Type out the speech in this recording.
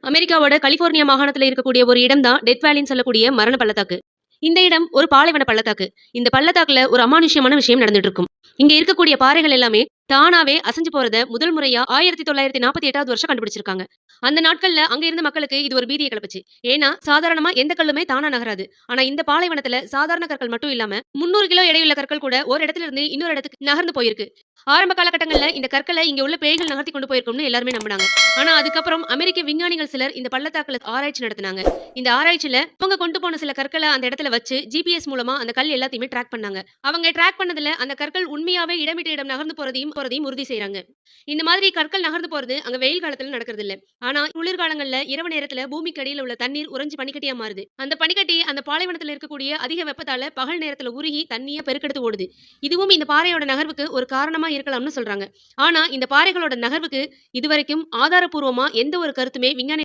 அமெரிக்காவோட கலிபோர்னியா மாகாணத்துல இருக்கக்கூடிய ஒரு இடம் தான் டெத் வேலின்னு சொல்லக்கூடிய மரண பள்ளத்தாக்கு. இந்த இடம் ஒரு பாலைவன பள்ளத்தாக்கு. இந்த பள்ளத்தாக்குல ஒரு அமானுஷ்யமான விஷயம் நடந்துட்டு இருக்கும். இங்க இருக்கக்கூடிய பாறைகள் எல்லாமே தானாவே அசைஞ்சு போறத முதல் முறையா 1948வது வருஷம் கண்டுபிடிச்சிருக்காங்க. அந்த நாட்கள்ல அங்க இருந்த மக்களுக்கு இது ஒரு பீதிய கிளப்புச்சு. ஏன்னா சாதாரணமா எந்த கல்லுமே தானா நகராது. ஆனா இந்த பாலைவனத்துல சாதாரண கற்கள் மட்டும் இல்லாம 300 கிலோ எடையுள்ள கற்கள் கூட ஒரு இடத்துல இருந்து இன்னொரு இடத்துக்கு நகர்ந்து போயிருக்கு. ஆரம்ப காலகட்டங்கள்ல இந்த கற்களை இங்க உள்ள பேய்கள் நகர்த்தி கொண்டு போயிருக்கும்னு எல்லாருமே நம்பினாங்க. ஆனா அதுக்கப்புறம் அமெரிக்க விஞ்ஞானிகள் சிலர் இந்த பள்ளத்தாக்குல ஆராய்ச்சி நடத்தினாங்க. இந்த ஆராய்ச்சியில அவங்க கொண்டு போன சில கற்களை அந்த இடத்துல வச்சு ஜிபிஎஸ் மூலமா அந்த கல் எல்லாத்தையுமே ட்ராக் பண்ணாங்க. அவங்க ட்ராக் பண்ணதுல அந்த கற்கள் உண்மையாவே இடமிட்டு இடம் நகர்ந்து போறதையும் உறுதி செய்றாங்க. இந்த மாதிரி கற்கள் நகர்ந்து போறது அங்க வெயில் காலத்துல நடக்கிறது இல்ல. ஆனா குளிர்காலங்கள்ல இரவு நேரத்துல பூமிக்கு அடியில உள்ள தண்ணீர் உறைஞ்சு பனிக்கட்டியா மாறுது. அந்த பனிக்கட்டி அந்த பாலைவனத்துல இருக்கக்கூடிய அதிக வெப்பத்தால பகல் நேரத்துல உருகி தண்ணியா பெருக்கெடுத்து ஓடுது. இதுவும் இந்த பாறையோட நகர்வுக்கு ஒரு காரணமா இருக்கலாம்னு சொல்றாங்க. ஆனா இந்த பாறைகளோட நகர்வுக்கு இதுவரைக்கும் ஆதாரப்பூர்வமா எந்த ஒரு கருத்துமே விஞ்ஞானி